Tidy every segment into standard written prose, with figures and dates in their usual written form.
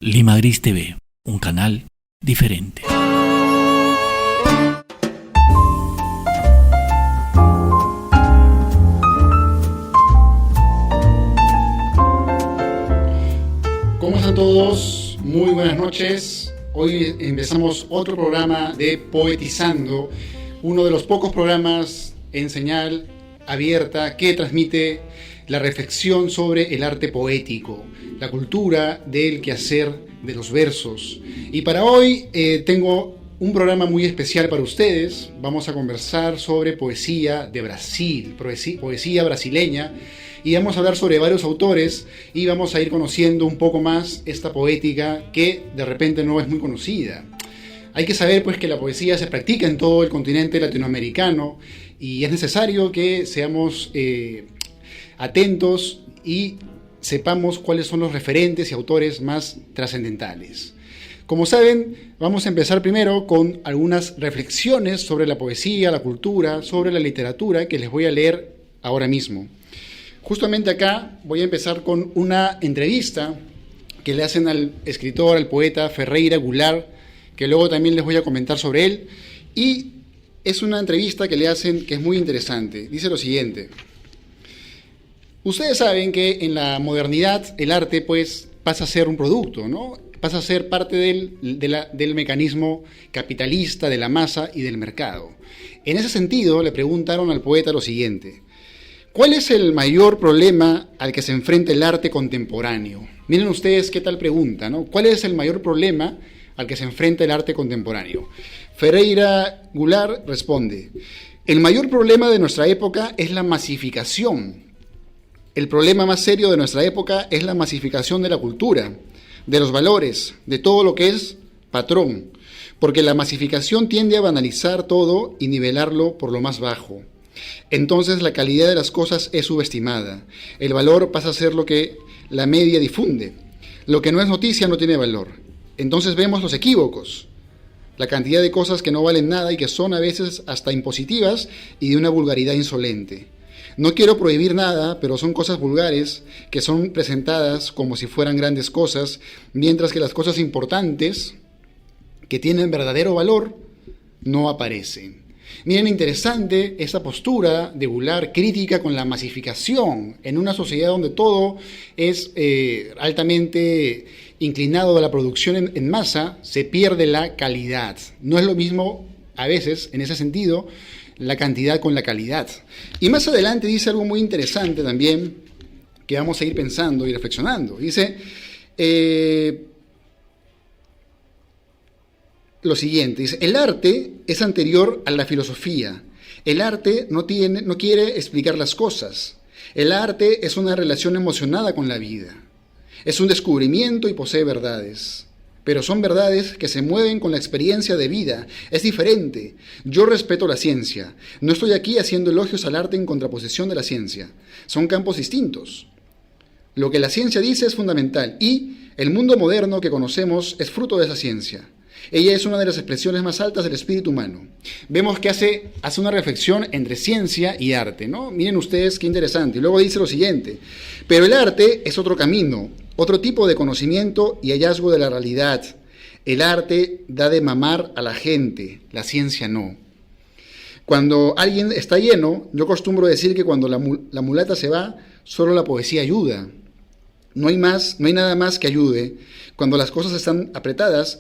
Lima Gris TV, un canal diferente. ¿Cómo están todos? Muy buenas noches. Hoy empezamos otro programa de Poetizando, uno de los pocos programas en señal abierta que transmite la reflexión sobre el arte poético, la cultura del quehacer de los versos. Y para hoy tengo un programa muy especial para ustedes. Vamos a conversar sobre poesía de Brasil, poesía brasileña, y vamos a hablar sobre varios autores y vamos a ir conociendo un poco más esta poética que de repente no es muy conocida. Hay que saber pues que la poesía se practica en todo el continente latinoamericano y es necesario que seamos atentos y sepamos cuáles son los referentes y autores más trascendentales. Como saben, vamos a empezar primero con algunas reflexiones sobre la poesía, la cultura, sobre la literatura que les voy a leer ahora mismo. Justamente acá voy a empezar con una entrevista que le hacen al escritor, al poeta Ferreira Goulart, que luego también les voy a comentar sobre él, y es una entrevista que le hacen que es muy interesante. Dice lo siguiente: ustedes saben que en la modernidad el arte pues pasa a ser un producto, ¿no? Pasa a ser parte del mecanismo capitalista, de la masa y del mercado. En ese sentido le preguntaron al poeta lo siguiente: ¿cuál es el mayor problema al que se enfrenta el arte contemporáneo? Miren ustedes qué tal pregunta, ¿no? ¿Cuál es el mayor problema al que se enfrenta el arte contemporáneo? Ferreira Goulart responde: el mayor problema de nuestra época es la masificación. El problema más serio de nuestra época es la masificación de la cultura, de los valores, de todo lo que es patrón, porque la masificación tiende a banalizar todo y nivelarlo por lo más bajo. Entonces la calidad de las cosas es subestimada. El valor pasa a ser lo que la media difunde. Lo que no es noticia no tiene valor. Entonces vemos los equívocos, la cantidad de cosas que no valen nada y que son a veces hasta impositivas y de una vulgaridad insolente. No quiero prohibir nada, pero son cosas vulgares que son presentadas como si fueran grandes cosas, mientras que las cosas importantes, que tienen verdadero valor, no aparecen. Miren, interesante esta postura de Goulart crítica con la masificación en una sociedad donde todo es altamente inclinado a la producción en masa. Se pierde la calidad. No es lo mismo a veces, en ese sentido, la cantidad con la calidad. Y más adelante dice algo muy interesante también, que vamos a ir pensando y reflexionando. Dice lo siguiente, dice: el arte es anterior a la filosofía. El arte no quiere explicar las cosas. El arte es una relación emocionada con la vida. Es un descubrimiento y posee verdades. Pero son verdades que se mueven con la experiencia de vida. Es diferente. Yo respeto la ciencia. No estoy aquí haciendo elogios al arte en contraposición de la ciencia. Son campos distintos. Lo que la ciencia dice es fundamental y el mundo moderno que conocemos es fruto de esa ciencia. Ella es una de las expresiones más altas del espíritu humano. Vemos que hace una reflexión entre ciencia y arte, ¿no? Miren ustedes qué interesante. Y luego dice lo siguiente: pero el arte es otro camino, otro tipo de conocimiento y hallazgo de la realidad. El arte da de mamar a la gente, la ciencia no. Cuando alguien está lleno, yo acostumbro decir que cuando la mulata se va, solo la poesía ayuda. No hay nada más que ayude. Cuando las cosas están apretadas,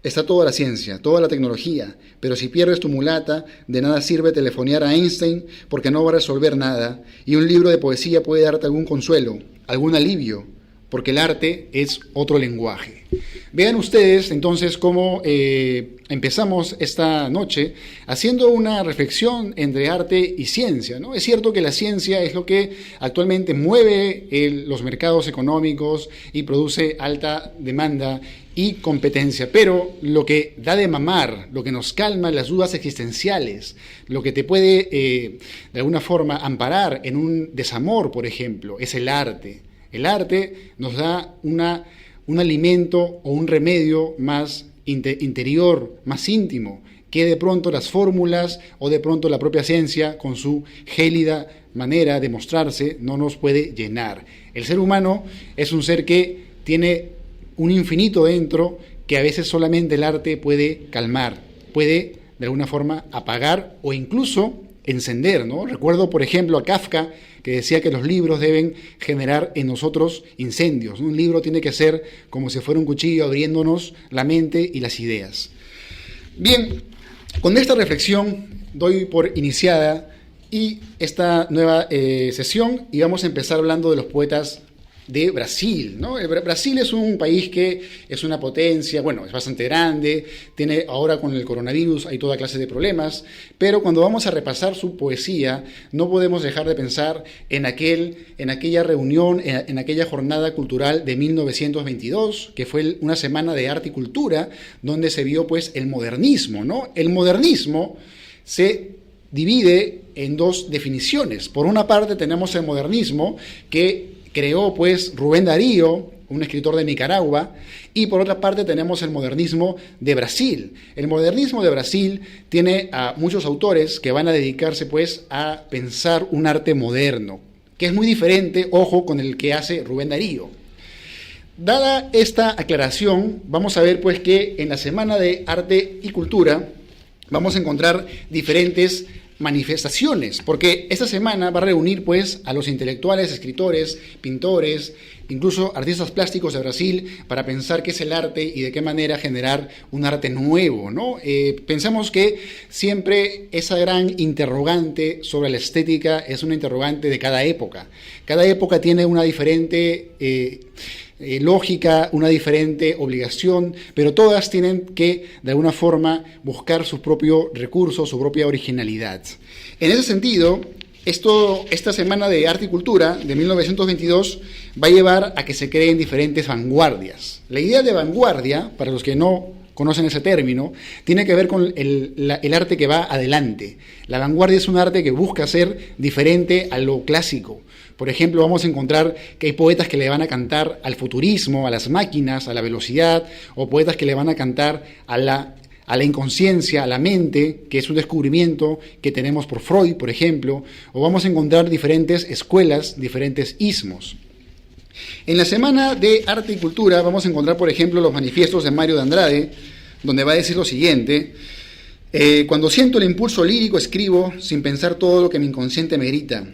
está toda la ciencia, toda la tecnología, pero si pierdes tu mulata, de nada sirve telefonear a Einstein porque no va a resolver nada, y un libro de poesía puede darte algún consuelo, algún alivio, porque el arte es otro lenguaje. Vean ustedes entonces cómo empezamos esta noche haciendo una reflexión entre arte y ciencia, ¿no? Es cierto que la ciencia es lo que actualmente mueve los mercados económicos y produce alta demanda y competencia, pero lo que da de mamar, lo que nos calma las dudas existenciales, lo que te puede de alguna forma amparar en un desamor, por ejemplo, es el arte. El arte nos da un alimento o un remedio más interior, más íntimo, que de pronto las fórmulas o de pronto la propia ciencia, con su gélida manera de mostrarse, no nos puede llenar. El ser humano es un ser que tiene un infinito dentro que a veces solamente el arte puede calmar, puede de alguna forma apagar o incluso encender, ¿no? Recuerdo, por ejemplo, a Kafka, que decía que los libros deben generar en nosotros incendios. Un libro tiene que ser como si fuera un cuchillo abriéndonos la mente y las ideas. Bien, con esta reflexión doy por iniciada y esta nueva sesión y vamos a empezar hablando de los poetas de Brasil, ¿no? Brasil es un país que es una potencia, bueno, es bastante grande, tiene ahora con el coronavirus hay toda clase de problemas, pero cuando vamos a repasar su poesía no podemos dejar de pensar en aquella reunión, en aquella jornada cultural de 1922, que fue una semana de arte y cultura, donde se vio pues el modernismo, ¿no? El modernismo se divide en dos definiciones. Por una parte tenemos el modernismo que creó pues Rubén Darío, un escritor de Nicaragua, y por otra parte tenemos el modernismo de Brasil. El modernismo de Brasil tiene a muchos autores que van a dedicarse pues a pensar un arte moderno, que es muy diferente, ojo, con el que hace Rubén Darío. Dada esta aclaración, vamos a ver pues que en la Semana de Arte y Cultura vamos a encontrar diferentes manifestaciones, porque esta semana va a reunir pues a los intelectuales, escritores, pintores, incluso artistas plásticos de Brasil para pensar qué es el arte y de qué manera generar un arte nuevo, ¿no? Pensamos que siempre esa gran interrogante sobre la estética es una interrogante de cada época. Cada época tiene una diferente lógica, una diferente obligación, pero todas tienen que, de alguna forma, buscar su propio recurso, su propia originalidad. En ese sentido, esta Semana de Arte y Cultura de 1922 va a llevar a que se creen diferentes vanguardias. La idea de vanguardia, para los que no conocen ese término, tiene que ver con el arte que va adelante. La vanguardia es un arte que busca ser diferente a lo clásico. Por ejemplo, vamos a encontrar que hay poetas que le van a cantar al futurismo, a las máquinas, a la velocidad, o poetas que le van a cantar a la inconsciencia, a la mente, que es un descubrimiento que tenemos por Freud, por ejemplo, o vamos a encontrar diferentes escuelas, diferentes ismos. En la Semana de Arte y Cultura vamos a encontrar, por ejemplo, los manifiestos de Mario de Andrade, donde va a decir lo siguiente: cuando siento el impulso lírico escribo sin pensar todo lo que mi inconsciente me grita.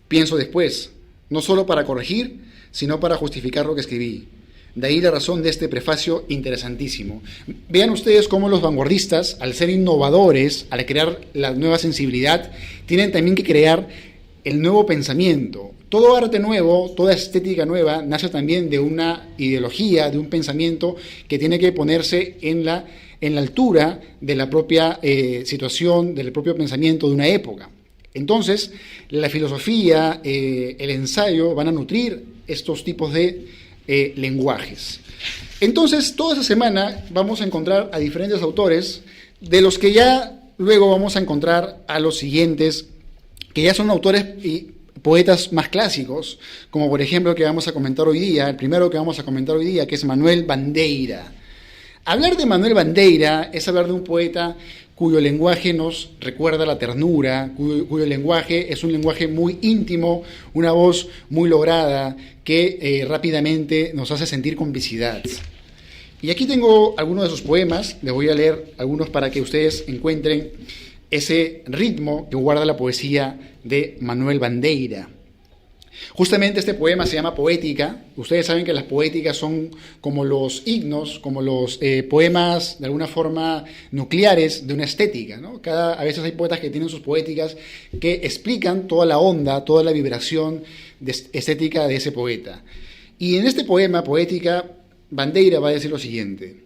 Pienso después, no solo para corregir, sino para justificar lo que escribí. De ahí la razón de este prefacio interesantísimo. Vean ustedes cómo los vanguardistas, al ser innovadores, al crear la nueva sensibilidad, tienen también que crear el nuevo pensamiento. Todo arte nuevo, toda estética nueva, nace también de una ideología, de un pensamiento que tiene que ponerse en la altura de la propia situación, del propio pensamiento de una época. Entonces, la filosofía, el ensayo van a nutrir estos tipos de lenguajes. Entonces, toda esa semana vamos a encontrar a diferentes autores, de los que ya luego vamos a encontrar a los siguientes, que ya son autores y poetas más clásicos, como por ejemplo el que vamos a comentar hoy día, el primero que vamos a comentar hoy día, que es Manuel Bandeira. Hablar de Manuel Bandeira es hablar de un poeta cuyo lenguaje nos recuerda la ternura, cuyo lenguaje es un lenguaje muy íntimo, una voz muy lograda que rápidamente nos hace sentir complicidad. Y aquí tengo algunos de sus poemas, les voy a leer algunos para que ustedes encuentren ese ritmo que guarda la poesía de Manuel Bandeira. Justamente este poema se llama Poética. Ustedes saben que las poéticas son como los himnos, como los poemas de alguna forma nucleares de una estética, ¿no? A veces hay poetas que tienen sus poéticas que explican toda la onda, toda la vibración estética de ese poeta. Y en este poema, Poética, Bandeira va a decir lo siguiente: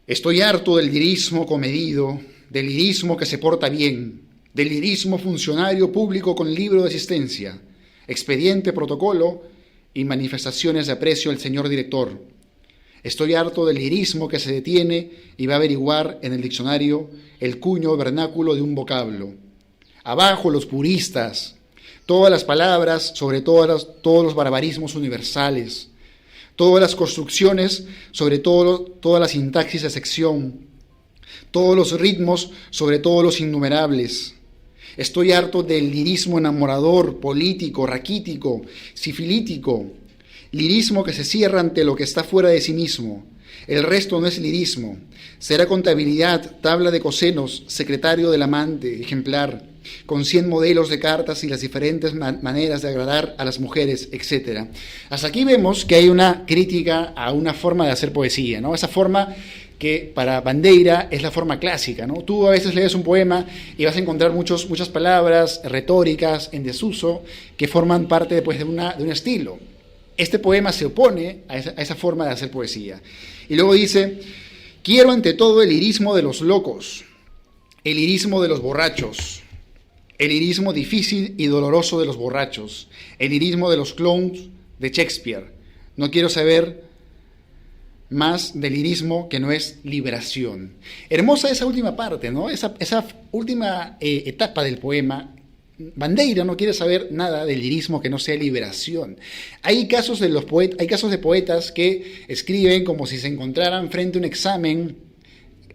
estoy harto del lirismo comedido, del lirismo que se porta bien, del lirismo funcionario público con libro de asistencia, expediente, protocolo y manifestaciones de aprecio al señor director. Estoy harto del lirismo que se detiene y va a averiguar en el diccionario el cuño vernáculo de un vocablo. Abajo los puristas, todas las palabras sobre todos los barbarismos universales, todas las construcciones sobre toda la sintaxis de sección, todos los ritmos sobre todos los innumerables. Estoy harto del lirismo enamorador, político, raquítico, sifilítico, Lirismo que se cierra ante lo que está fuera de sí mismo. El resto no es lirismo. Será contabilidad, tabla de cosenos, secretario del amante, ejemplar, con 100 modelos de cartas y las diferentes maneras de agradar a las mujeres, etc. Hasta aquí vemos que hay una crítica a una forma de hacer poesía, ¿no? Esa forma que para Bandeira es la forma clásica, ¿no? Tú a veces lees un poema y vas a encontrar muchas palabras retóricas en desuso que forman parte después de un estilo. Este poema se opone a esa forma de hacer poesía. Y luego dice: quiero ante todo el lirismo de los locos, el lirismo de los borrachos, el lirismo difícil y doloroso de los borrachos, el lirismo de los clowns de Shakespeare. No quiero saber más del lirismo que no es liberación. Hermosa esa última parte, ¿no? Esa última etapa del poema. Bandeira no quiere saber nada del lirismo que no sea liberación. Hay casos de poetas que escriben como si se encontraran frente a un examen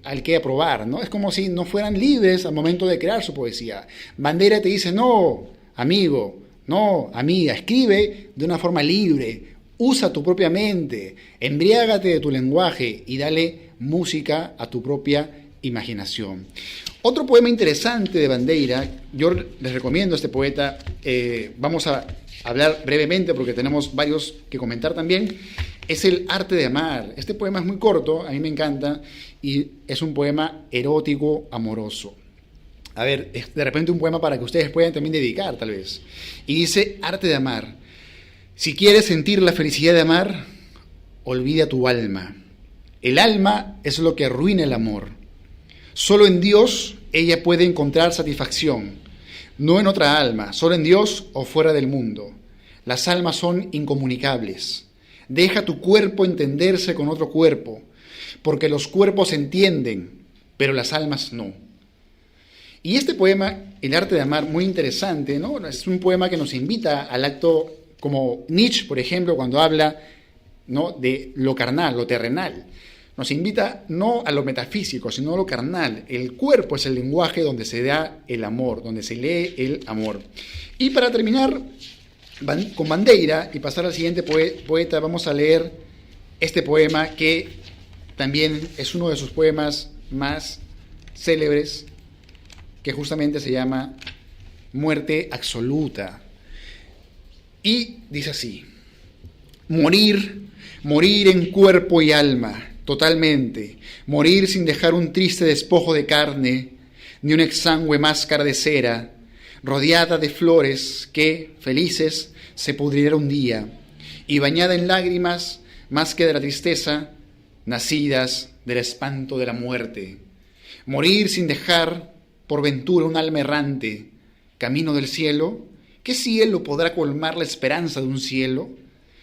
al que aprobar, ¿no? Es como si no fueran libres al momento de crear su poesía. Bandeira te dice: no, amigo, no, amiga, escribe de una forma libre, usa tu propia mente, embriágate de tu lenguaje y dale música a tu propia imaginación. Otro poema interesante de Bandeira, yo les recomiendo a este poeta, vamos a hablar brevemente porque tenemos varios que comentar también, es El arte de amar. Este poema es muy corto, a mí me encanta, y es un poema erótico, amoroso. A ver, es de repente un poema para que ustedes puedan también dedicar, tal vez. Y dice: arte de amar. Si quieres sentir la felicidad de amar, olvida tu alma. El alma es lo que arruina el amor. Solo en Dios ella puede encontrar satisfacción, no en otra alma, solo en Dios o fuera del mundo. Las almas son incomunicables. Deja tu cuerpo entenderse con otro cuerpo, porque los cuerpos entienden, pero las almas no. Y este poema, El arte de amar, muy interesante, ¿no? Es un poema que nos invita al acto, como Nietzsche, por ejemplo, cuando habla, ¿no?, de lo carnal, lo terrenal. Nos invita no a lo metafísico, sino a lo carnal. El cuerpo es el lenguaje donde se da el amor, donde se lee el amor. Y para terminar con Bandeira y pasar al siguiente poeta, vamos a leer este poema que también es uno de sus poemas más célebres, que justamente se llama Muerte Absoluta. Y dice así: morir en cuerpo y alma, totalmente, morir sin dejar un triste despojo de carne, ni una exangüe máscara de cera, rodeada de flores que, felices, se pudrirá un día, y bañada en lágrimas, más que de la tristeza, nacidas del espanto de la muerte. Morir sin dejar, por ventura, un alma errante, camino del cielo. ¿Qué cielo podrá colmar la esperanza de un cielo?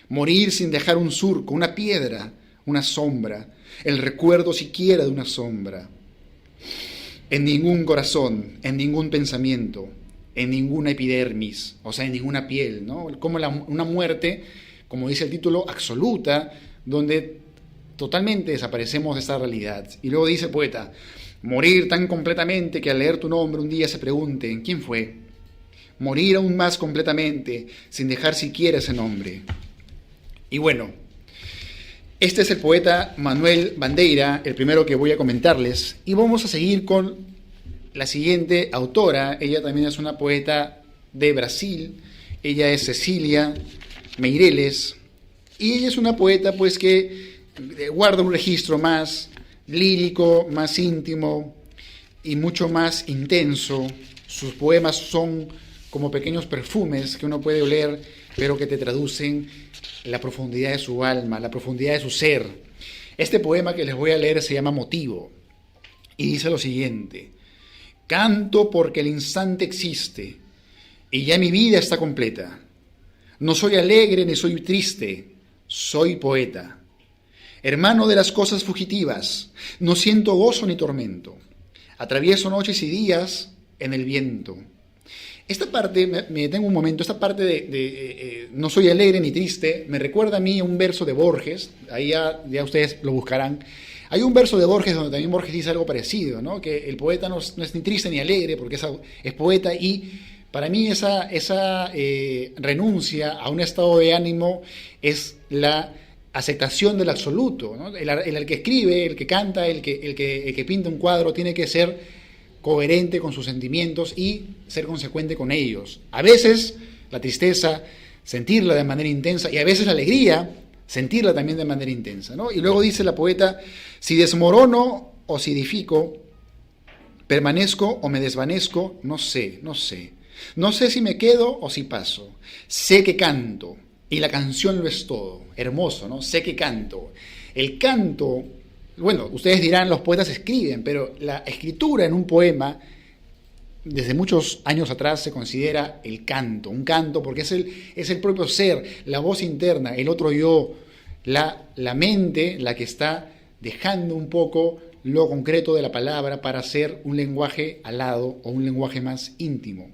Morir sin dejar un surco, una piedra, una sombra, el recuerdo siquiera de una sombra. En ningún corazón, en ningún pensamiento, en ninguna epidermis, o sea, en ninguna piel, ¿no? Como una muerte, como dice el título, absoluta, donde totalmente desaparecemos de esta realidad. Y luego dice el poeta: morir tan completamente que al leer tu nombre un día se pregunten ¿quién fue? Morir aún más completamente, sin dejar siquiera ese nombre. Y bueno, este es el poeta Manuel Bandeira, el primero que voy a comentarles, y vamos a seguir con la siguiente autora. Ella también es una poeta de Brasil, ella es Cecília Meireles, y ella es una poeta pues que guarda un registro más lírico, más íntimo y mucho más intenso. Sus poemas son como pequeños perfumes que uno puede oler, pero que te traducen la profundidad de su alma, la profundidad de su ser. Este poema que les voy a leer se llama Motivo, y dice lo siguiente: canto porque el instante existe, y ya mi vida está completa. No soy alegre ni soy triste, soy poeta. Hermano de las cosas fugitivas, no siento gozo ni tormento. Atravieso noches y días en el viento. Esta parte, me detengo un momento, esta parte de no soy alegre ni triste, me recuerda a mí un verso de Borges, ahí ya ustedes lo buscarán. Hay un verso de Borges donde también Borges dice algo parecido, ¿no? Que el poeta no es ni triste ni alegre porque es poeta, Para mí esa renuncia a un estado de ánimo es la aceptación del absoluto, ¿no? El que escribe, el que canta, el que pinta un cuadro tiene que ser coherente con sus sentimientos y ser consecuente con ellos. A veces la tristeza, sentirla de manera intensa, y a veces la alegría, sentirla también de manera intensa, ¿no? Y luego dice la poeta: si desmorono o si edifico, permanezco o me desvanezco, no sé. No sé si me quedo o si paso. Sé que canto, y la canción lo es todo. Hermoso, ¿no? Sé que canto. El canto, bueno, ustedes dirán, los poetas escriben, pero la escritura en un poema, desde muchos años atrás, se considera el canto. Un canto porque es el propio ser, la voz interna, el otro yo, la mente, la que está dejando un poco lo concreto de la palabra para hacer un lenguaje alado o un lenguaje más íntimo.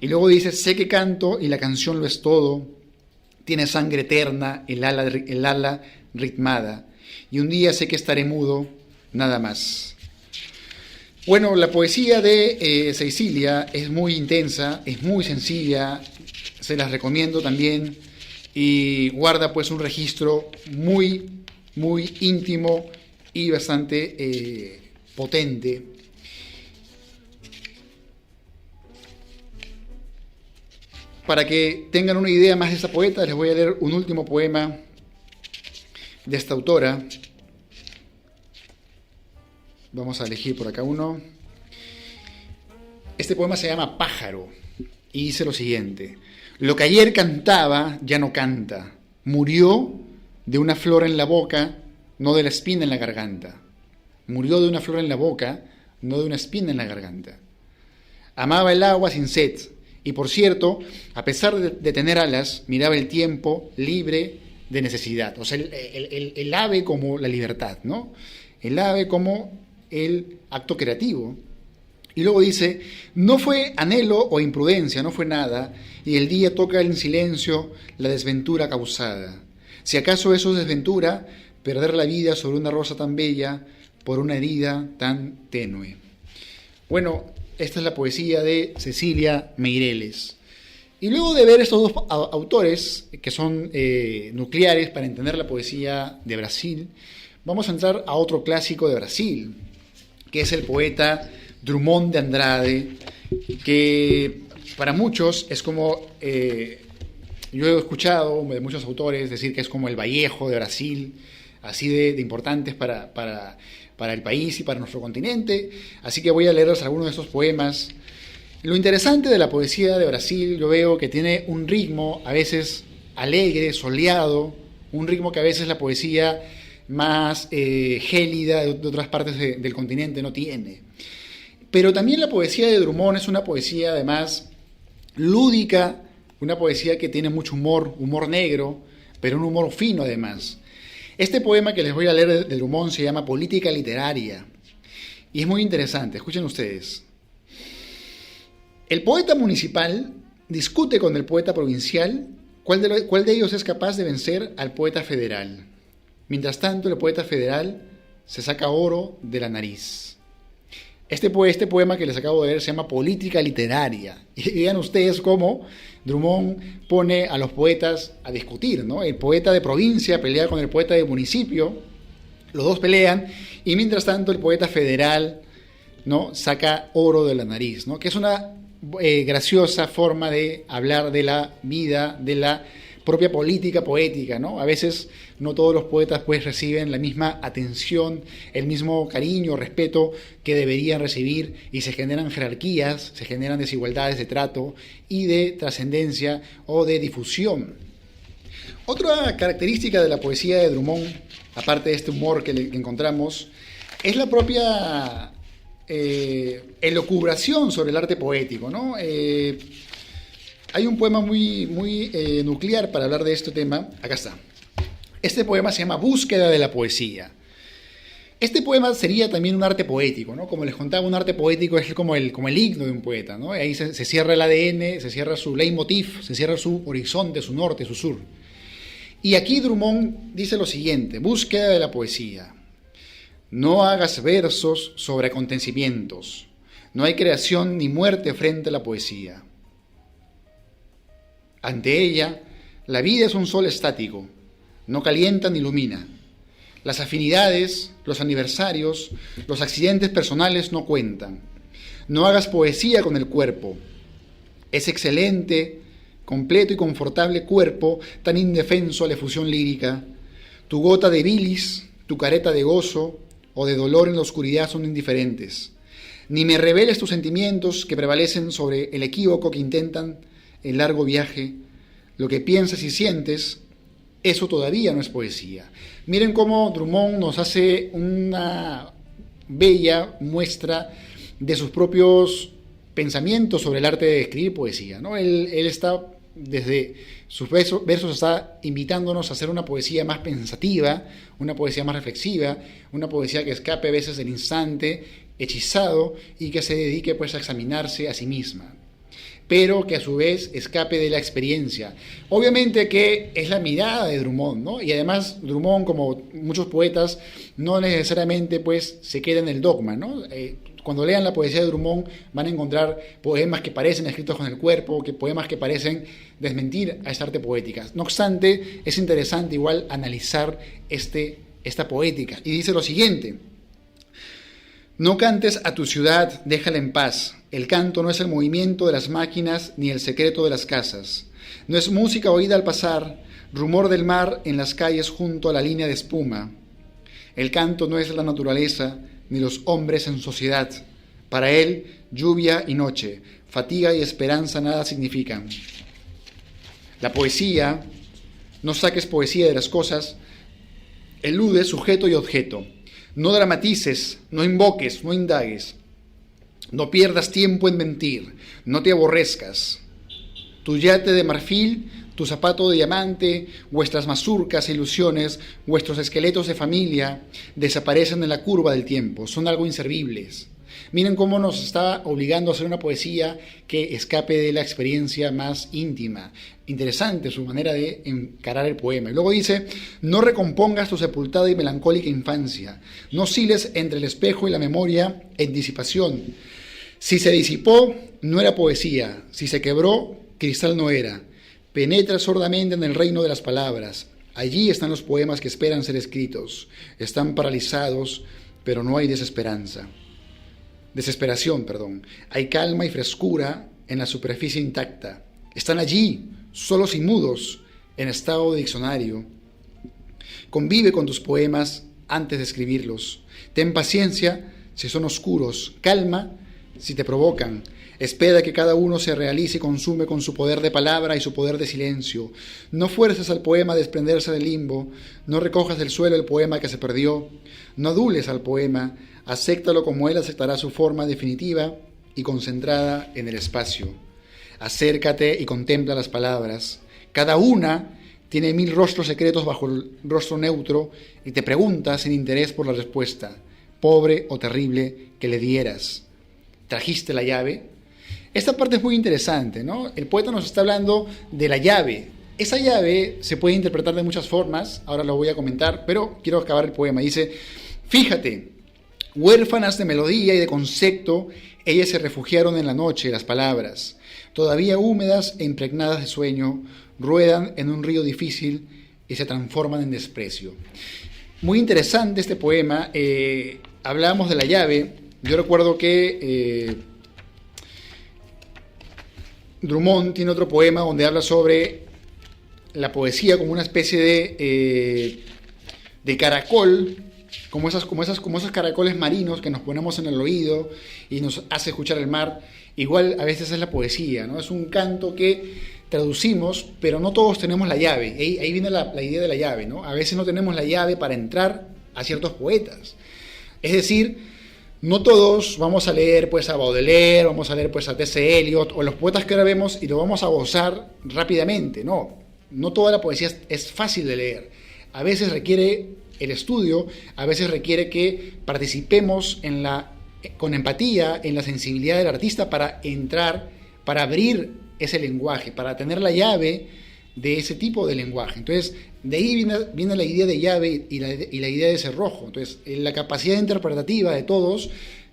Y luego dice: sé que canto y la canción lo es todo, tiene sangre eterna el ala ritmada, y un día sé que estaré mudo, nada más. Bueno, la poesía de Cecilia es muy intensa, es muy sencilla, se las recomiendo también, y guarda pues un registro muy, muy íntimo y bastante potente. Para que tengan una idea más de esta poeta, les voy a leer un último poema de esta autora. Vamos a elegir por acá uno. Este poema se llama Pájaro y dice lo siguiente: lo que ayer cantaba ya no canta, murió de una flor en la boca, no de la espina en la garganta. Murió de una flor en la boca, no de una espina en la garganta. Amaba el agua sin sed, y por cierto, a pesar de tener alas, miraba el tiempo libre de necesidad. O sea, el ave como la libertad, ¿no? El ave como el acto creativo. Y luego dice: no fue anhelo o imprudencia, no fue nada, y el día toca en silencio la desventura causada. Si acaso eso es desventura, perder la vida sobre una rosa tan bella por una herida tan tenue. Bueno, esta es la poesía de Cecilia Meireles. Y luego de ver estos dos autores, que son nucleares para entender la poesía de Brasil, vamos a entrar a otro clásico de Brasil, que es el poeta Drummond de Andrade, que para muchos es como, yo he escuchado de muchos autores decir que es como el Vallejo de Brasil, así de importantes para el país y para nuestro continente. Así que voy a leerles algunos de estos poemas. Lo interesante de la poesía de Brasil, yo veo que tiene un ritmo a veces alegre, soleado, un ritmo que a veces la poesía más gélida de otras partes del continente no tiene. Pero también la poesía de Drummond es una poesía además lúdica, una poesía que tiene mucho humor negro, pero un humor fino además. Este poema que les voy a leer de Drummond se llama Política Literaria y es muy interesante. Escuchen ustedes. El poeta municipal discute con el poeta provincial cuál de ellos es capaz de vencer al poeta federal. Mientras tanto, el poeta federal se saca oro de la nariz. Este poema que les acabo de leer se llama Política Literaria. Y vean ustedes cómo Drummond pone a los poetas a discutir, ¿no? El poeta de provincia pelea con el poeta de municipio, los dos pelean, y mientras tanto el poeta federal, ¿no?, saca oro de la nariz, ¿no? Que es una graciosa forma de hablar de la vida, de la propia política poética, ¿no? A veces no todos los poetas pues reciben la misma atención, el mismo cariño, respeto que deberían recibir, y se generan jerarquías, se generan desigualdades de trato y de trascendencia o de difusión. Otra característica de la poesía de Drummond, aparte de este humor que encontramos, es la propia elucubración sobre el arte poético, ¿no? Hay un poema muy nuclear para hablar de este tema. Acá está. Este poema se llama Búsqueda de la poesía. Este poema sería también un arte poético, ¿no? Como les contaba, un arte poético es como el himno de un poeta, ¿no? Ahí se cierra el ADN, se cierra su leitmotiv, se cierra su horizonte, su norte, su sur. Y aquí Drummond dice lo siguiente: búsqueda de la poesía. No hagas versos sobre acontecimientos. No hay creación ni muerte frente a la poesía. Ante ella, la vida es un sol estático, no calienta ni ilumina. Las afinidades, los aniversarios, los accidentes personales no cuentan. No hagas poesía con el cuerpo. Ese excelente, completo y confortable cuerpo, tan indefenso a la efusión lírica. Tu gota de bilis, tu careta de gozo o de dolor en la oscuridad son indiferentes. Ni me reveles tus sentimientos que prevalecen sobre el equívoco que intentan el largo viaje. Lo que piensas y sientes, eso todavía no es poesía. Miren cómo Drummond nos hace una bella muestra de sus propios pensamientos sobre el arte de escribir poesía, ¿no? Él está, desde sus versos, está invitándonos a hacer una poesía más pensativa, una poesía más reflexiva, una poesía que escape a veces del instante hechizado y que se dedique pues a examinarse a sí misma, pero que a su vez escape de la experiencia. Obviamente que es la mirada de Drummond, ¿no? Y además Drummond, como muchos poetas, no necesariamente pues se queda en el dogma, ¿no? Cuando lean la poesía de Drummond van a encontrar poemas que parecen escritos con el cuerpo, poemas que parecen desmentir a esta arte poética. No obstante, es interesante igual analizar esta poética. Y dice lo siguiente: no cantes a tu ciudad, déjala en paz. El canto no es el movimiento de las máquinas ni el secreto de las casas. No es música oída al pasar, rumor del mar en las calles junto a la línea de espuma. El canto no es la naturaleza ni los hombres en sociedad. Para él, lluvia y noche, fatiga y esperanza nada significan. La poesía, no saques poesía de las cosas, elude sujeto y objeto. No dramatices, no invoques, no indagues. No pierdas tiempo en mentir, no te aborrezcas. Tu yate de marfil, tu zapato de diamante, vuestras mazurcas e ilusiones, vuestros esqueletos de familia, desaparecen en la curva del tiempo, son algo inservibles. Miren cómo nos está obligando a hacer una poesía que escape de la experiencia más íntima. Interesante su manera de encarar el poema. Y luego dice: no recompongas tu sepultada y melancólica infancia, no osciles entre el espejo y la memoria en disipación. Si se disipó, no era poesía, si se quebró, cristal no era. Penetra sordamente en el reino de las palabras. Allí están los poemas que esperan ser escritos. Están paralizados, pero no hay desesperación. Hay calma y frescura en la superficie intacta. Están allí, solos y mudos, en estado de diccionario. Convive con tus poemas antes de escribirlos. Ten paciencia si son oscuros. Calma si te provocan. Espera que cada uno se realice y consume con su poder de palabra y su poder de silencio. No fuerces al poema a desprenderse del limbo. No recojas del suelo el poema que se perdió. No adules al poema. Acéptalo como él aceptará su forma definitiva y concentrada en el espacio. Acércate y contempla las palabras. Cada una tiene 1000 rostros secretos bajo el rostro neutro y te pregunta sin interés por la respuesta, pobre o terrible, que le dieras. ¿Trajiste la llave? Esta parte es muy interesante, ¿no? El poeta nos está hablando de la llave. Esa llave se puede interpretar de muchas formas, ahora lo voy a comentar, pero quiero acabar el poema. Dice: fíjate, huérfanas de melodía y de concepto, ellas se refugiaron en la noche, las palabras, todavía húmedas e impregnadas de sueño, ruedan en un río difícil y se transforman en desprecio. Muy interesante este poema. Hablábamos de la llave. Yo recuerdo que Drummond tiene otro poema donde habla sobre la poesía como una especie de caracol, como esos caracoles marinos que nos ponemos en el oído y nos hace escuchar el mar. Igual a veces es la poesía, ¿no? Es un canto que traducimos, pero no todos tenemos la llave. Ahí viene la idea de la llave, ¿no? A veces no tenemos la llave para entrar a ciertos poetas. Es decir, no todos vamos a leer pues a Baudelaire, vamos a leer pues a T.S. Eliot o los poetas que ahora vemos y lo vamos a gozar rápidamente. No toda la poesía es fácil de leer. A veces requiere el estudio, a veces requiere que participemos con empatía en la sensibilidad del artista para entrar, para abrir ese lenguaje, para tener la llave de ese tipo de lenguaje. Entonces, de ahí viene la idea de llave y la idea de cerrojo. Entonces, la capacidad interpretativa de todos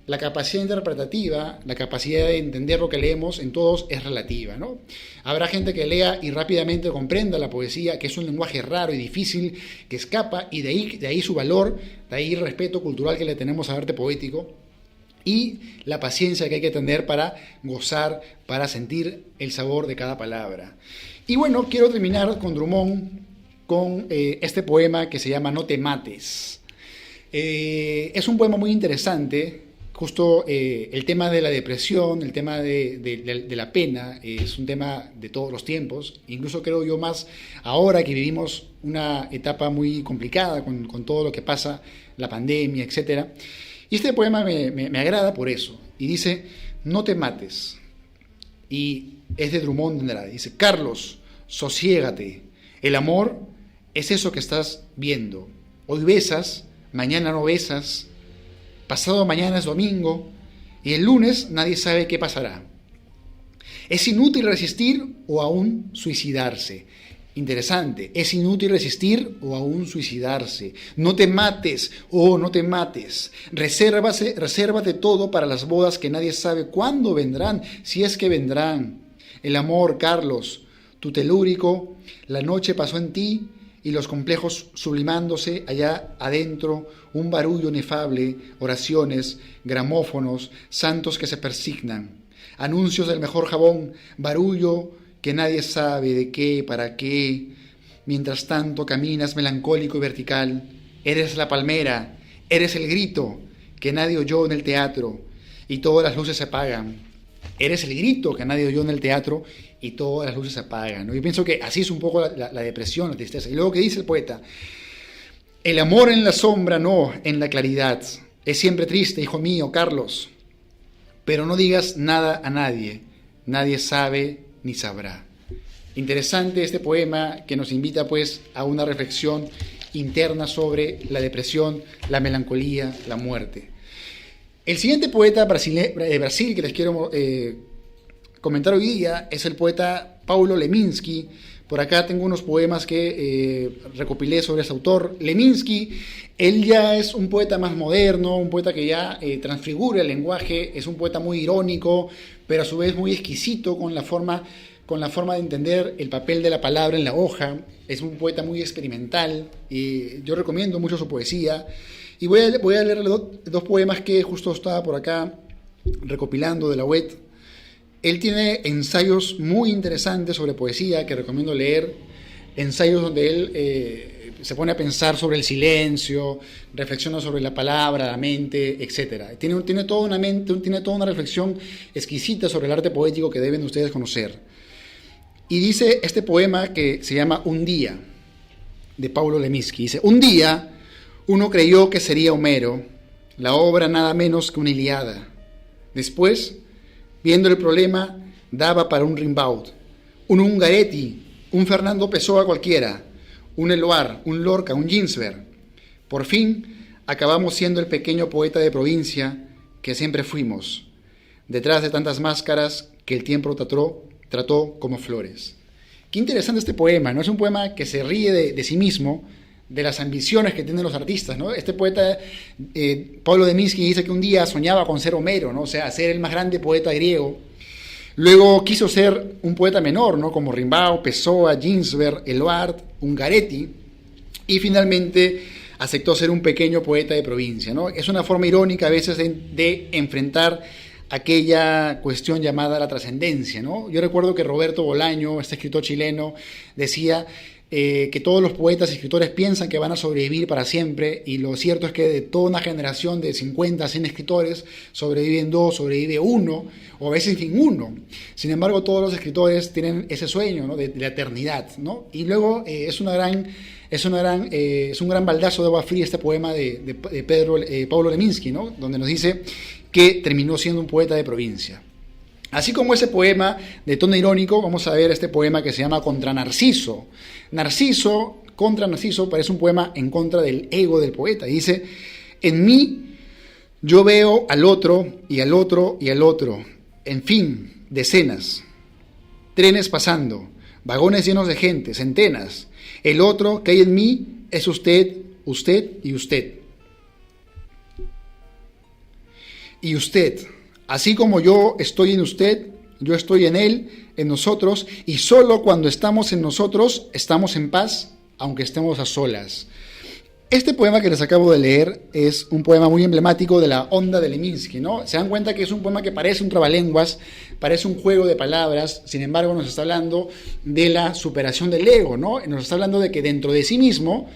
la capacidad interpretativa, la capacidad de entender lo que leemos en todos es relativa, ¿no? Habrá gente que lea y rápidamente comprenda la poesía, que es un lenguaje raro y difícil, que escapa, y de ahí su valor, de ahí el respeto cultural que le tenemos al arte poético, y la paciencia que hay que tener para gozar, para sentir el sabor de cada palabra. Y bueno, quiero terminar con Drummond, con este poema que se llama No te mates. Es un poema muy interesante. Justo el tema de la depresión, el tema de la pena, es un tema de todos los tiempos. Incluso creo yo más ahora que vivimos una etapa muy complicada con todo lo que pasa, la pandemia, etc. Y este poema me agrada por eso. Y dice, no te mates. Y es de Drummond de Andrade. Dice, Carlos, sosiégate. El amor es eso que estás viendo. Hoy besas, mañana no besas. Pasado mañana es domingo y el lunes nadie sabe qué pasará. ¿Es inútil resistir o aún suicidarse? Interesante, ¿es inútil resistir o aún suicidarse? No te mates, no te mates. Resérvate todo para las bodas que nadie sabe cuándo vendrán, si es que vendrán. El amor, Carlos, tu telúrico, la noche pasó en ti, y los complejos sublimándose allá adentro, un barullo inefable, oraciones, gramófonos, santos que se persignan, anuncios del mejor jabón, barullo que nadie sabe de qué, para qué. Mientras tanto caminas melancólico y vertical, eres la palmera, eres el grito que nadie oyó en el teatro y todas las luces se apagan. Eres el grito que nadie oyó en el teatro y todas las luces se apagan, ¿no? Yo pienso que así es un poco la depresión, la tristeza. Y luego que dice el poeta, el amor en la sombra, no en la claridad. Es siempre triste, hijo mío, Carlos, pero no digas nada a nadie. Nadie sabe ni sabrá. Interesante este poema que nos invita pues a una reflexión interna sobre la depresión, la melancolía, la muerte. El siguiente poeta de Brasil que les quiero comentar hoy día es el poeta Paulo Leminski. Por acá tengo unos poemas que recopilé sobre ese autor. Leminski, él ya es un poeta más moderno, un poeta que ya transfigura el lenguaje, es un poeta muy irónico, pero a su vez muy exquisito con la forma de entender el papel de la palabra en la hoja. Es un poeta muy experimental y yo recomiendo mucho su poesía. Y voy a leer dos poemas que justo estaba por acá recopilando de la web. Él tiene ensayos muy interesantes sobre poesía que recomiendo leer. Ensayos donde él se pone a pensar sobre el silencio, reflexiona sobre la palabra, la mente, etc. Tiene toda una reflexión exquisita sobre el arte poético que deben ustedes conocer. Y dice este poema que se llama Un día, de Paulo Leminski. Dice, un día uno creyó que sería Homero, la obra nada menos que una Ilíada. Después, viendo el problema, daba para un Rimbaud, un Ungaretti, un Fernando Pessoa cualquiera, un Eluard, un Lorca, un Ginsberg. Por fin, acabamos siendo el pequeño poeta de provincia que siempre fuimos, detrás de tantas máscaras que el tiempo trató como flores. Qué interesante este poema, ¿no? Es un poema que se ríe de sí mismo, de las ambiciones que tienen los artistas, ¿no? Este poeta, Paulo Leminski, dice que un día soñaba con ser Homero, ¿no? O sea, ser el más grande poeta griego. Luego quiso ser un poeta menor, ¿no? Como Rimbaud, Pessoa, Ginsberg, Eluard, Ungaretti, y finalmente aceptó ser un pequeño poeta de provincia, ¿no? Es una forma irónica a veces de enfrentar aquella cuestión llamada la trascendencia, ¿no? Yo recuerdo que Roberto Bolaño, este escritor chileno, decía que todos los poetas y escritores piensan que van a sobrevivir para siempre, y lo cierto es que de toda una generación de 50 a 100 escritores sobreviven 2, sobrevive 1, o a veces ninguno. Sin embargo, todos los escritores tienen ese sueño, ¿no? de la eternidad, ¿no? Y luego es un gran baldazo de agua fría este poema de Paulo Leminski, ¿no? Donde nos dice que terminó siendo un poeta de provincia. Así como ese poema de tono irónico, vamos a ver este poema que se llama Contra Narciso. Contra Narciso parece un poema en contra del ego del poeta. Dice, en mí yo veo al otro y al otro y al otro, en fin, decenas, trenes pasando, vagones llenos de gente, centenas. El otro que hay en mí es usted, usted y usted. y usted. Así como yo estoy en usted, yo estoy en él, en nosotros, y solo cuando estamos en nosotros estamos en paz, aunque estemos a solas. Este poema que les acabo de leer es un poema muy emblemático de la onda de Leminski, ¿no? Se dan cuenta que es un poema que parece un trabalenguas, parece un juego de palabras, sin embargo nos está hablando de la superación del ego, ¿no? Nos está hablando de que dentro de sí mismo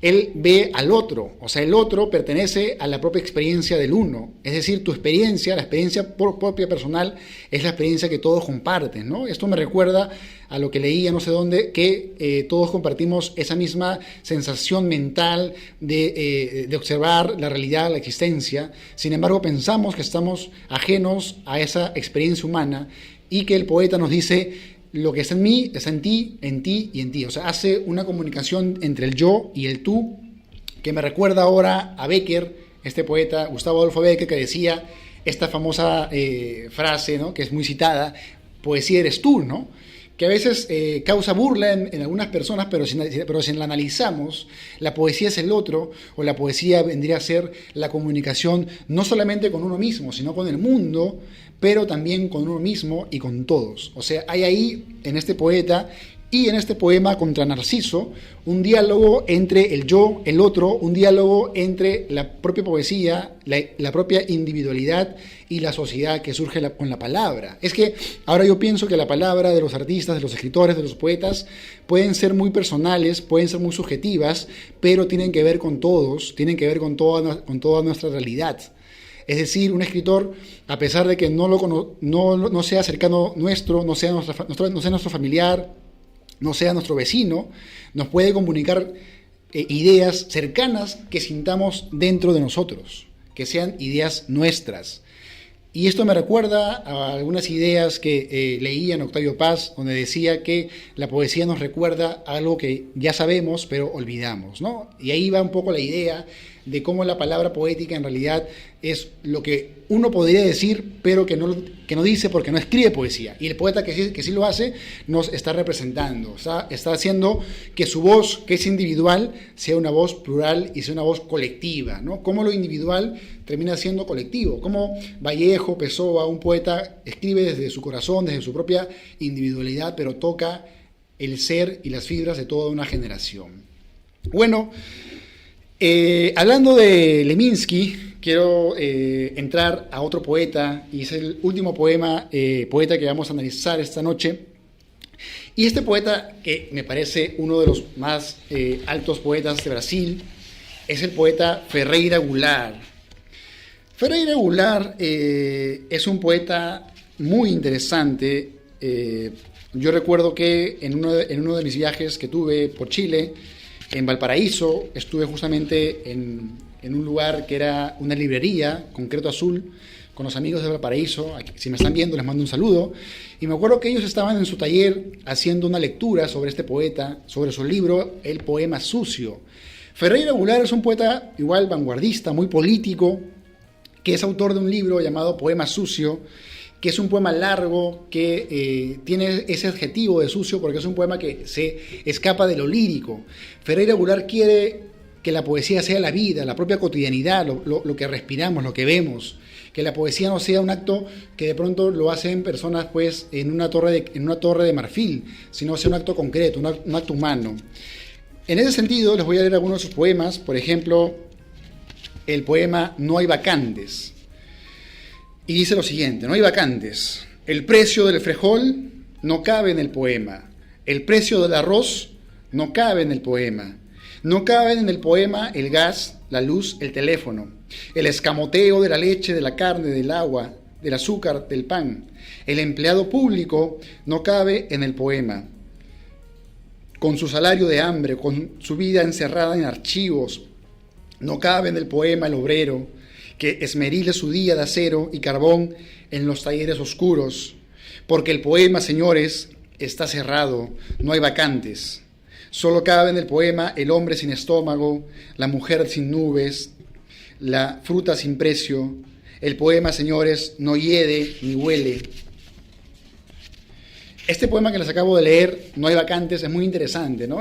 él ve al otro, o sea, el otro pertenece a la propia experiencia del uno, es decir, tu experiencia, la experiencia propia personal, es la experiencia que todos comparten, ¿no? Esto me recuerda a lo que leía no sé dónde, que todos compartimos esa misma sensación mental de observar la realidad, la existencia, sin embargo pensamos que estamos ajenos a esa experiencia humana y que el poeta nos dice: lo que está en mí está en ti y en ti. O sea, hace una comunicación entre el yo y el tú, que me recuerda ahora a Becker, este poeta, Gustavo Adolfo Becker, que decía esta famosa frase, ¿no?, que es muy citada: poesía eres tú, ¿no? Que a veces causa burla en algunas personas, pero si la analizamos, la poesía es el otro, o la poesía vendría a ser la comunicación no solamente con uno mismo, sino con el mundo, pero también con uno mismo y con todos. O sea, hay ahí, en este poeta y en este poema contra Narciso, un diálogo entre el yo, el otro, un diálogo entre la propia poesía, la propia individualidad y la sociedad que surge con la palabra. Es que ahora yo pienso que la palabra de los artistas, de los escritores, de los poetas, pueden ser muy personales, pueden ser muy subjetivas, pero tienen que ver con todos, tienen que ver con toda nuestra realidad. Es decir, un escritor, a pesar de que no sea cercano nuestro, no sea nuestro familiar, no sea nuestro vecino, nos puede comunicar ideas cercanas que sintamos dentro de nosotros, que sean ideas nuestras. Y esto me recuerda a algunas ideas que leía en Octavio Paz, donde decía que la poesía nos recuerda algo que ya sabemos, pero olvidamos, ¿no? Y ahí va un poco la idea de cómo la palabra poética en realidad es lo que uno podría decir, pero que no dice porque no escribe poesía. Y el poeta que sí lo hace, nos está representando, está haciendo que su voz, que es individual, sea una voz plural y sea una voz colectiva, ¿no? Cómo lo individual termina siendo colectivo, cómo Vallejo, Pessoa, un poeta, escribe desde su corazón, desde su propia individualidad, pero toca el ser y las fibras de toda una generación. Bueno, hablando de Leminski, quiero entrar a otro poeta, y es el último poeta que vamos a analizar esta noche. Y este poeta, que me parece uno de los más altos poetas de Brasil, es el poeta Ferreira Goulart. Ferreira Goulart es un poeta muy interesante. Yo recuerdo que en uno de mis viajes que tuve por Chile, en Valparaíso, estuve justamente en un lugar que era una librería, Concreto Azul, con los amigos de Valparaíso. Si me están viendo, les mando un saludo. Y me acuerdo que ellos estaban en su taller haciendo una lectura sobre este poeta, sobre su libro, El poema sucio. Ferreira Goulart es un poeta igual vanguardista, muy político, que es autor de un libro llamado Poema Sucio, que es un poema largo que tiene ese adjetivo de sucio porque es un poema que se escapa de lo lírico. Ferreira Goulart quiere que la poesía sea la vida, la propia cotidianidad, lo que respiramos, lo que vemos, que la poesía no sea un acto que de pronto lo hacen personas pues en una torre de marfil, sino sea un acto concreto, un acto humano. En ese sentido les voy a leer algunos de sus poemas, por ejemplo, el poema No hay vacantes. Y dice lo siguiente: no hay vacantes. El precio del frijol no cabe en el poema. El precio del arroz no cabe en el poema. No caben en el poema el gas, la luz, el teléfono, el escamoteo de la leche, de la carne, del agua, del azúcar, del pan. El empleado público no cabe en el poema. Con su salario de hambre, con su vida encerrada en archivos, no cabe en el poema el obrero que esmerile su día de acero y carbón en los talleres oscuros, porque el poema, señores, está cerrado, no hay vacantes. Solo cabe en el poema el hombre sin estómago, la mujer sin nubes, la fruta sin precio. El poema, señores, no hiede ni huele. Este poema que les acabo de leer, No hay vacantes, es muy interesante, ¿no?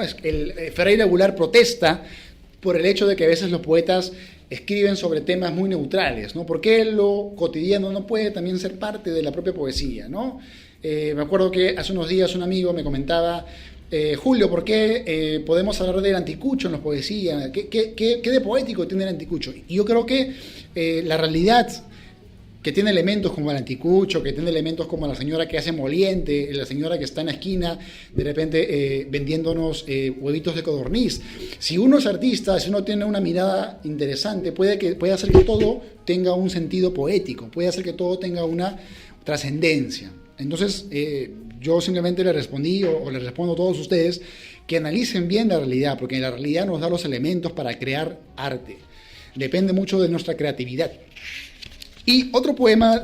Ferreira Goulart protesta por el hecho de que a veces los poetas escriben sobre temas muy neutrales, ¿no? ¿Por qué lo cotidiano no puede también ser parte de la propia poesía, ¿no? Me acuerdo que hace unos días un amigo me comentaba, Julio, ¿por qué podemos hablar del anticucho en la poesía? ¿Qué de poético tiene el anticucho? Y yo creo que la realidad, que tiene elementos como el anticucho, que tiene elementos como la señora que hace moliente, la señora que está en la esquina, de repente vendiéndonos huevitos de codorniz. Si uno es artista, si uno tiene una mirada interesante, puede hacer que todo tenga un sentido poético, puede hacer que todo tenga una trascendencia. Entonces, yo simplemente le respondí, o le respondo a todos ustedes, que analicen bien la realidad, porque la realidad nos da los elementos para crear arte. Depende mucho de nuestra creatividad. Y otro poema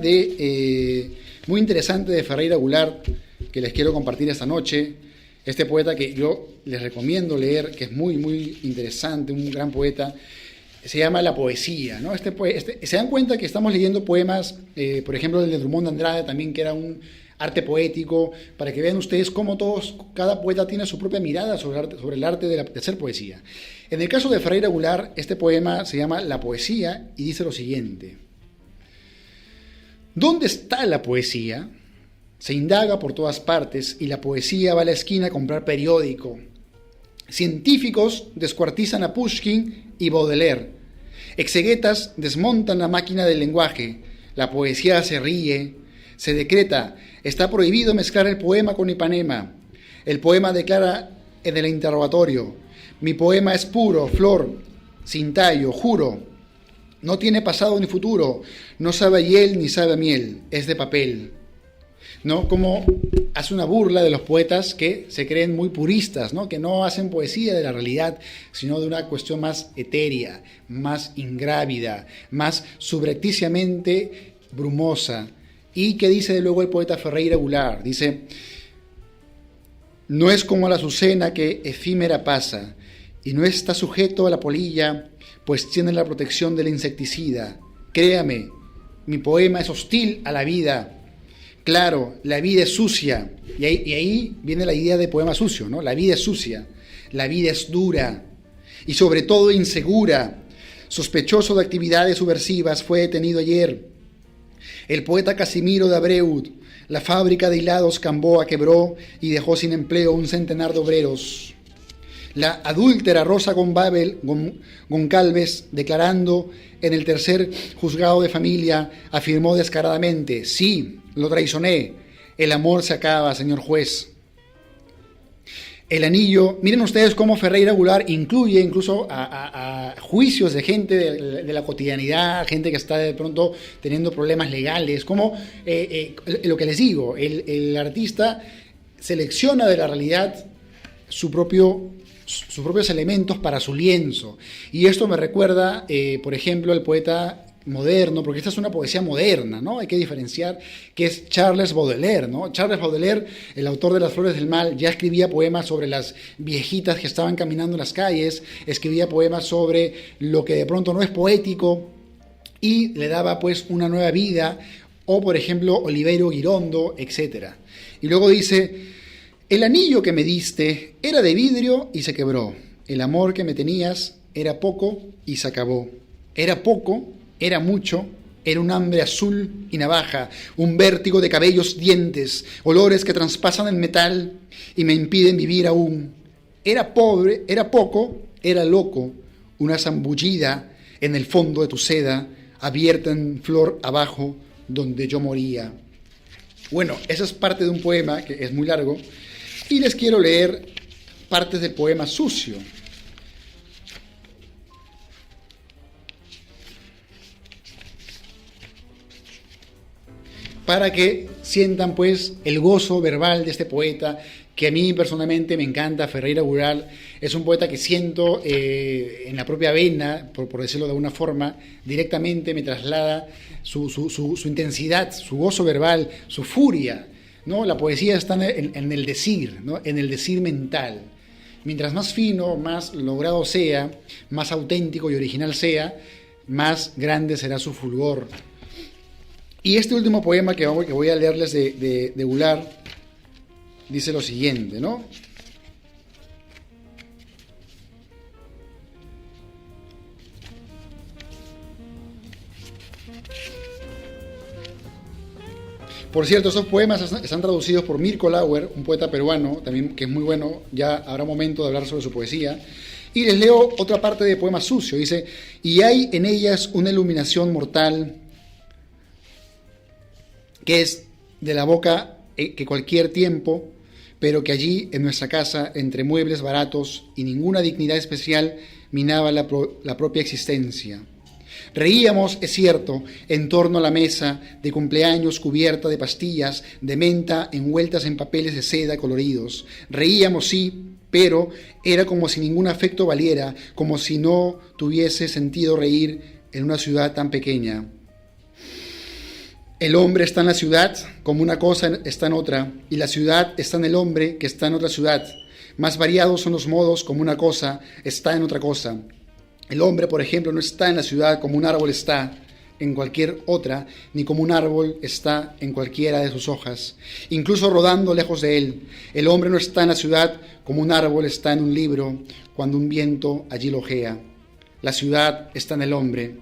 muy interesante de Ferreira Goulart que les quiero compartir esta noche. Este poeta que yo les recomiendo leer, que es muy, muy interesante, un gran poeta, se llama La Poesía, ¿no? Se dan cuenta que estamos leyendo poemas, por ejemplo, el de Drummond de Andrade también, que era un arte poético, para que vean ustedes cómo cada poeta tiene su propia mirada sobre el arte de hacer poesía. En el caso de Ferreira Goulart, este poema se llama La Poesía y dice lo siguiente. ¿Dónde está la poesía? Se indaga por todas partes y la poesía va a la esquina a comprar periódico. Científicos descuartizan a Pushkin y Baudelaire. Exegetas desmontan la máquina del lenguaje. La poesía se ríe. Se decreta. Está prohibido mezclar el poema con Ipanema. El poema declara en el interrogatorio. Mi poema es puro, flor, sin tallo, juro. No tiene pasado ni futuro, no sabe a hiel ni sabe a miel, es de papel. ¿No? Como hace una burla de los poetas que se creen muy puristas, ¿no? Que no hacen poesía de la realidad, sino de una cuestión más etérea, más ingrávida, más subrepticiamente brumosa. ¿Y qué dice luego el poeta Ferreira Goulart? Dice, no es como la azucena que efímera pasa, y no está sujeto a la polilla, pues tiene la protección del insecticida. Créame, mi poema es hostil a la vida. Claro, la vida es sucia. Y ahí viene la idea de poema sucio, ¿no? La vida es sucia, la vida es dura y sobre todo insegura. Sospechoso de actividades subversivas, fue detenido ayer. El poeta Casimiro de Abreu, la fábrica de hilados Camboa quebró y dejó sin empleo un centenar de obreros. La adúltera Rosa Goncalves, declarando en el tercer juzgado de familia, afirmó descaradamente, sí, lo traicioné, el amor se acaba, señor juez. El anillo, miren ustedes cómo Ferreira Goulart incluye incluso a juicios de gente de la cotidianidad, gente que está de pronto teniendo problemas legales, como lo que les digo, el artista selecciona de la realidad sus propios elementos para su lienzo. Y esto me recuerda, por ejemplo, al poeta moderno, porque esta es una poesía moderna, ¿no? Hay que diferenciar, que es Charles Baudelaire, ¿no? Charles Baudelaire, el autor de Las Flores del Mal, ya escribía poemas sobre las viejitas que estaban caminando en las calles, escribía poemas sobre lo que de pronto no es poético y le daba pues una nueva vida, o por ejemplo Oliverio Girondo, etc. Y luego dice, el anillo que me diste era de vidrio y se quebró, el amor que me tenías era poco y se acabó, era poco, era mucho, era un hambre azul y navaja, un vértigo de cabellos, dientes, olores que traspasan el metal y me impiden vivir aún. Era pobre, era poco, era loco, una zambullida en el fondo de tu seda, abierta en flor abajo, donde yo moría. Bueno, esa es parte de un poema que es muy largo, y les quiero leer partes del poema Sucio. Para que sientan pues el gozo verbal de este poeta, que a mí personalmente me encanta. Ferreira Goulart es un poeta que siento en la propia vena, por decirlo de alguna forma, directamente me traslada su intensidad, su gozo verbal, su furia, ¿no? La poesía está en el decir, ¿no? En el decir mental. Mientras más fino, más logrado sea, más auténtico y original sea, más grande será su fulgor. Y este último poema que voy a leerles de Goulart dice lo siguiente, ¿no? Por cierto, esos poemas están traducidos por Mirko Lauer, un poeta peruano, también que es muy bueno, ya habrá momento de hablar sobre su poesía. Y les leo otra parte de Poema Sucio, dice: y hay en ellas una iluminación mortal que es de la boca que cualquier tiempo, pero que allí en nuestra casa, entre muebles baratos y ninguna dignidad especial, minaba la propia existencia. Reíamos, es cierto, en torno a la mesa de cumpleaños cubierta de pastillas de menta envueltas en papeles de seda coloridos. Reíamos, sí, pero era como si ningún afecto valiera, como si no tuviese sentido reír en una ciudad tan pequeña. El hombre está en la ciudad como una cosa está en otra, y la ciudad está en el hombre que está en otra ciudad. Más variados son los modos como una cosa está en otra cosa. El hombre, por ejemplo, no está en la ciudad como un árbol está en cualquier otra, ni como un árbol está en cualquiera de sus hojas, incluso rodando lejos de él. El hombre no está en la ciudad como un árbol está en un libro, cuando un viento allí lo ojea. La ciudad está en el hombre,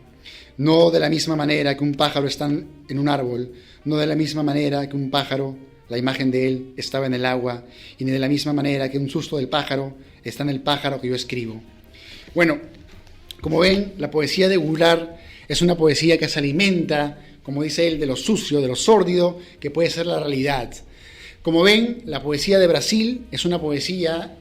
no de la misma manera que un pájaro está en un árbol, no de la misma manera que un pájaro, la imagen de él, estaba en el agua, y ni de la misma manera que un susto del pájaro está en el pájaro que yo escribo. Bueno, como ven, la poesía de Goulart es una poesía que se alimenta, como dice él, de lo sucio, de lo sórdido, que puede ser la realidad. Como ven, la poesía de Brasil es una poesía,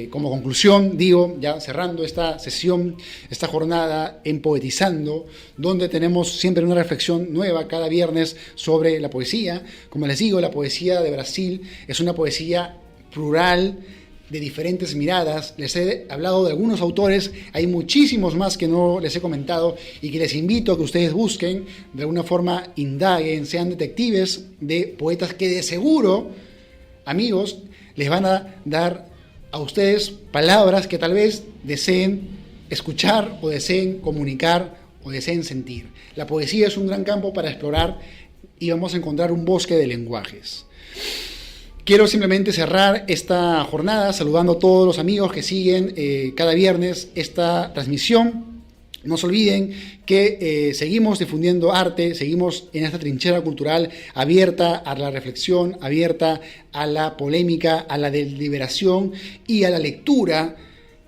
como conclusión, digo, ya cerrando esta sesión, esta jornada en Poetizando, donde tenemos siempre una reflexión nueva cada viernes sobre la poesía. Como les digo, la poesía de Brasil es una poesía plural, de diferentes miradas. Les he hablado de algunos autores, hay muchísimos más que no les he comentado y que les invito a que ustedes busquen, de alguna forma indaguen, sean detectives de poetas que de seguro, amigos, les van a dar a ustedes palabras que tal vez deseen escuchar o deseen comunicar o deseen sentir. La poesía es un gran campo para explorar y vamos a encontrar un bosque de lenguajes. Quiero simplemente cerrar esta jornada saludando a todos los amigos que siguen cada viernes esta transmisión. No se olviden que seguimos difundiendo arte, seguimos en esta trinchera cultural abierta a la reflexión, abierta a la polémica, a la deliberación y a la lectura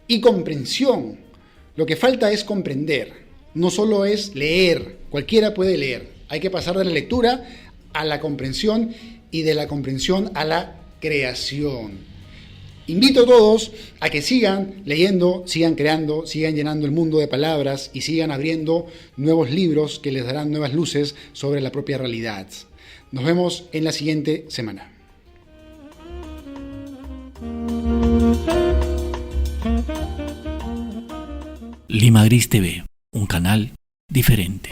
y comprensión. Lo que falta es comprender, no solo es leer, cualquiera puede leer. Hay que pasar de la lectura a la comprensión y de la comprensión a la creación. Invito a todos a que sigan leyendo, sigan creando, sigan llenando el mundo de palabras y sigan abriendo nuevos libros que les darán nuevas luces sobre la propia realidad. Nos vemos en la siguiente semana. Lima Gris TV, un canal diferente.